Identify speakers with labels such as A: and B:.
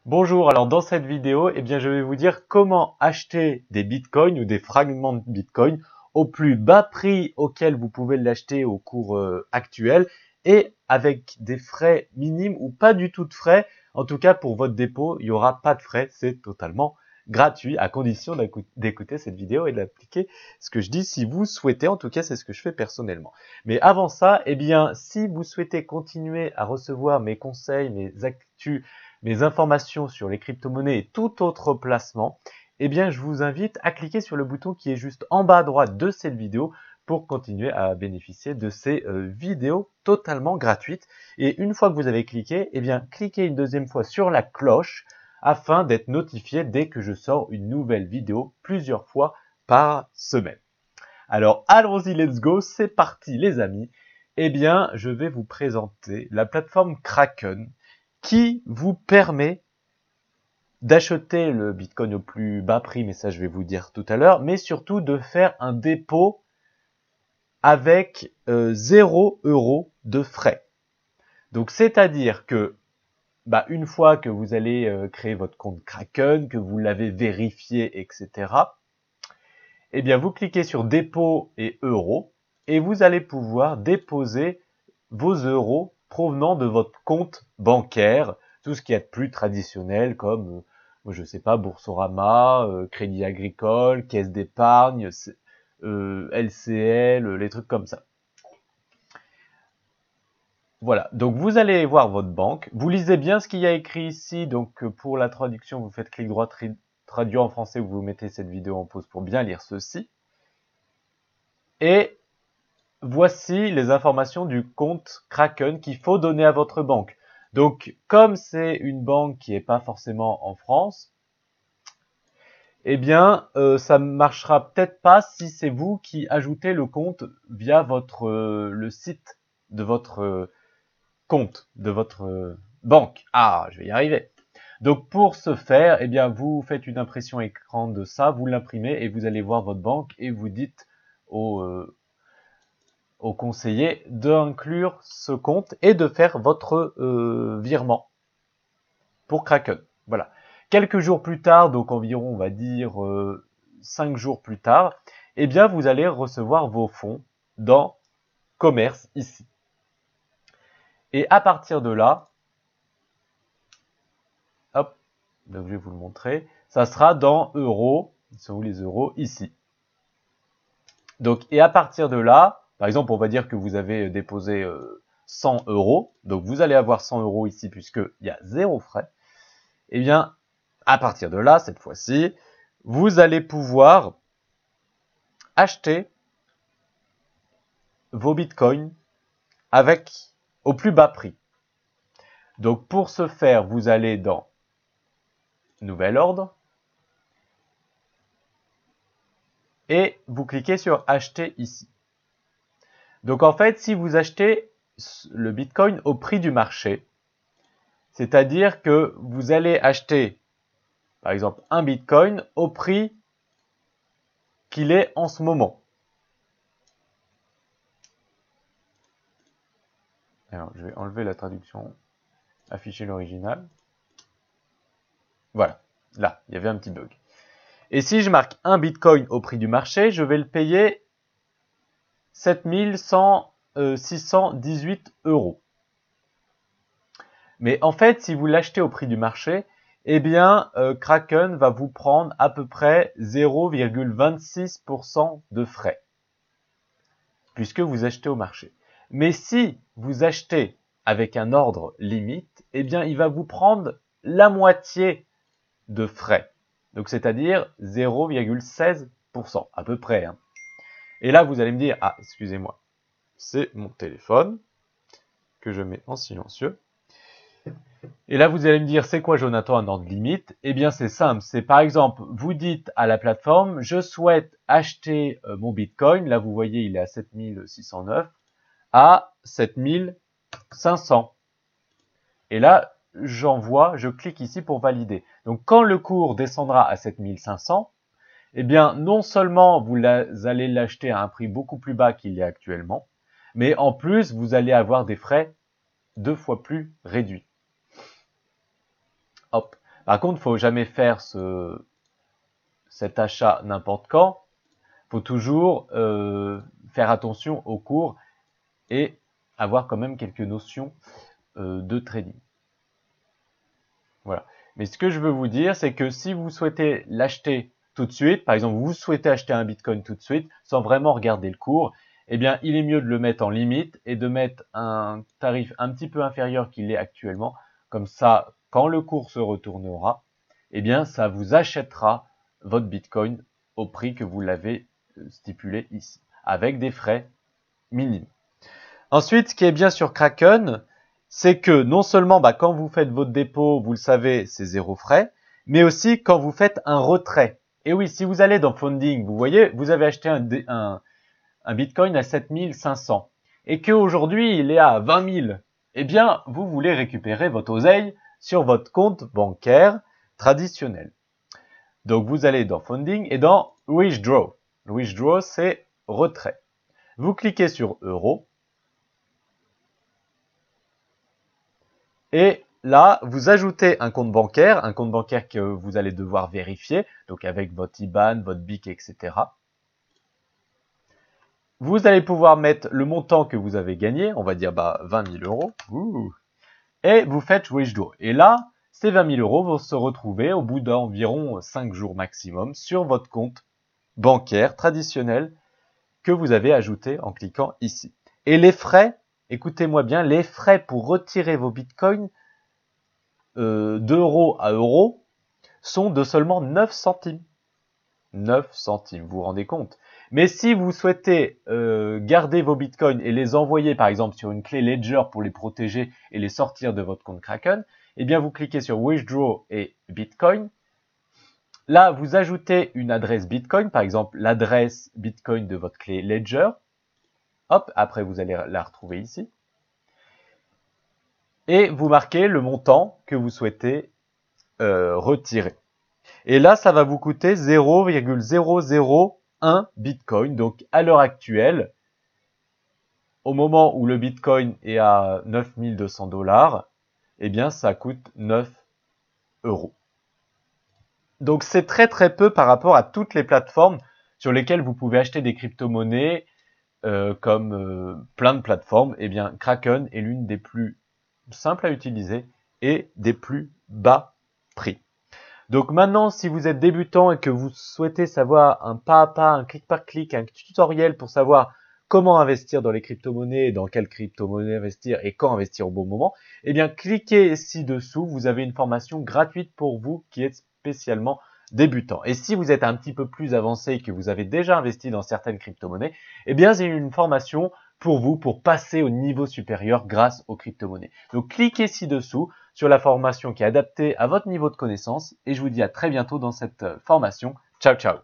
A: Bonjour, alors dans cette vidéo, je vais vous dire comment acheter des bitcoins ou des fragments de bitcoin au plus bas prix auquel vous pouvez l'acheter au cours actuel et avec des frais minimes ou pas du tout de frais. En tout cas, pour votre dépôt, il n'y aura pas de frais, c'est totalement gratuit à condition d'écouter cette vidéo et d'appliquer ce que je dis si vous souhaitez. En tout cas, c'est ce que je fais personnellement. Mais avant ça, si vous souhaitez continuer à recevoir mes conseils, mes actus, mes informations sur les crypto-monnaies et tout autre placement, je vous invite à cliquer sur le bouton qui est juste en bas à droite de cette vidéo pour continuer à bénéficier de ces vidéos totalement gratuites. Et une fois que vous avez cliqué, cliquez une deuxième fois sur la cloche afin d'être notifié dès que je sors une nouvelle vidéo plusieurs fois par semaine. Alors, allons-y, let's go, c'est parti les amis. Je vais vous présenter la plateforme Kraken qui vous permet d'acheter le Bitcoin au plus bas prix, mais ça je vais vous dire tout à l'heure, mais surtout de faire un dépôt avec 0 € de frais. Donc c'est-à-dire que une fois que vous allez créer votre compte Kraken, que vous l'avez vérifié, etc., vous cliquez sur dépôt et euros et vous allez pouvoir déposer vos euros provenant de votre compte bancaire, tout ce qui est plus traditionnel comme, je sais pas, Boursorama, Crédit Agricole, Caisse d'épargne, LCL, les trucs comme ça. Voilà, donc vous allez voir votre banque, vous lisez bien ce qu'il y a écrit ici, donc pour la traduction, vous faites clic droit, traduire en français, vous mettez cette vidéo en pause pour bien lire ceci. Et voici les informations du compte Kraken qu'il faut donner à votre banque. Donc, comme c'est une banque qui n'est pas forcément en France, ça ne marchera peut-être pas si c'est vous qui ajoutez le compte via le site de votre compte, de votre banque. Ah, je vais y arriver. Donc, pour ce faire, vous faites une impression écran de ça, vous l'imprimez et vous allez voir votre banque et vous dites au conseiller d'inclure ce compte et de faire votre virement pour Kraken. Voilà. Quelques jours plus tard, donc environ, on va dire 5 jours plus tard, vous allez recevoir vos fonds dans Commerce ici. Et à partir de là, hop, donc je vais vous le montrer, ça sera dans euros, ils sont où les euros? Ici. Donc, et à partir de là, par exemple, on va dire que vous avez déposé 100 €, donc vous allez avoir 100 € ici puisqu'il y a 0 frais. À partir de là, cette fois-ci, vous allez pouvoir acheter vos bitcoins au plus bas prix. Donc pour ce faire, vous allez dans Nouvel ordre et vous cliquez sur Acheter ici. Donc en fait, si vous achetez le bitcoin au prix du marché, c'est-à-dire que vous allez acheter, par exemple, un bitcoin au prix qu'il est en ce moment. Alors, je vais enlever la traduction, afficher l'original. Voilà, là, il y avait un petit bug. Et si je marque un bitcoin au prix du marché, je vais le payer 618 €. Mais en fait, si vous l'achetez au prix du marché, Kraken va vous prendre à peu près 0,26% de frais, puisque vous achetez au marché. Mais si vous achetez avec un ordre limite, il va vous prendre la moitié de frais. Donc, c'est-à-dire 0,16%, à peu près. Et là, vous allez me dire, ah, excusez-moi, c'est mon téléphone que je mets en silencieux. Et là, vous allez me dire, c'est quoi, Jonathan, un ordre limite? C'est simple. C'est par exemple, vous dites à la plateforme, je souhaite acheter mon Bitcoin. Là, vous voyez, il est à 7609 à 7500. Et là, je clique ici pour valider. Donc, quand le cours descendra à 7500, non seulement vous allez l'acheter à un prix beaucoup plus bas qu'il est actuellement, mais en plus, vous allez avoir des frais 2 fois plus réduits. Hop. Par contre, faut jamais faire cet achat n'importe quand. Faut toujours faire attention au cours et avoir quand même quelques notions de trading. Voilà. Mais ce que je veux vous dire, c'est que si vous souhaitez l'acheter tout de suite, par exemple, vous souhaitez acheter un Bitcoin tout de suite, sans vraiment regarder le cours, eh bien, il est mieux de le mettre en limite et de mettre un tarif un petit peu inférieur qu'il est actuellement. Comme ça, quand le cours se retournera, eh bien, ça vous achètera votre Bitcoin au prix que vous l'avez stipulé ici, avec des frais minimes. Ensuite, ce qui est bien sur Kraken, c'est que non seulement quand vous faites votre dépôt, vous le savez, c'est 0 frais, mais aussi quand vous faites un retrait. Et oui, si vous allez dans Funding, vous voyez, vous avez acheté un Bitcoin à 7500 et qu'aujourd'hui il est à 20 000, eh bien, vous voulez récupérer votre oseille sur votre compte bancaire traditionnel. Donc, vous allez dans Funding et dans Withdraw. Withdraw, c'est retrait. Vous cliquez sur Euro. Et là, vous ajoutez un compte bancaire que vous allez devoir vérifier, donc avec votre IBAN, votre BIC, etc. Vous allez pouvoir mettre le montant que vous avez gagné, on va dire 20 000 euros, et vous faites Withdraw. Et là, ces 20 000 euros vont se retrouver au bout d'environ 5 jours maximum sur votre compte bancaire traditionnel que vous avez ajouté en cliquant ici. Et les frais, écoutez-moi bien, les frais pour retirer vos bitcoins d'euro à euro sont de seulement 9 centimes. 9 centimes, vous vous rendez compte? Mais si vous souhaitez garder vos bitcoins et les envoyer par exemple sur une clé Ledger pour les protéger et les sortir de votre compte Kraken, eh bien vous cliquez sur Withdraw et Bitcoin. Là, vous ajoutez une adresse Bitcoin, par exemple l'adresse Bitcoin de votre clé Ledger. Hop, après vous allez la retrouver ici. Et vous marquez le montant que vous souhaitez retirer. Et là, ça va vous coûter 0,001 Bitcoin. Donc, à l'heure actuelle, au moment où le Bitcoin est à 9200 $, eh bien, ça coûte 9 euros. Donc, c'est très très peu par rapport à toutes les plateformes sur lesquelles vous pouvez acheter des crypto-monnaies, comme plein de plateformes. Eh bien, Kraken est l'une des plus simples à utiliser et des plus bas prix. Donc maintenant, si vous êtes débutant et que vous souhaitez savoir un pas à pas, un clic par clic, un tutoriel pour savoir comment investir dans les crypto-monnaies, dans quelle crypto-monnaie investir et quand investir au bon moment, eh bien cliquez ci-dessous, vous avez une formation gratuite pour vous qui est spécialement débutant. Et si vous êtes un petit peu plus avancé et que vous avez déjà investi dans certaines crypto-monnaies, eh bien j'ai une formation pour vous pour passer au niveau supérieur grâce aux crypto-monnaies. Donc cliquez ci-dessous sur la formation qui est adaptée à votre niveau de connaissance et je vous dis à très bientôt dans cette formation. Ciao ciao.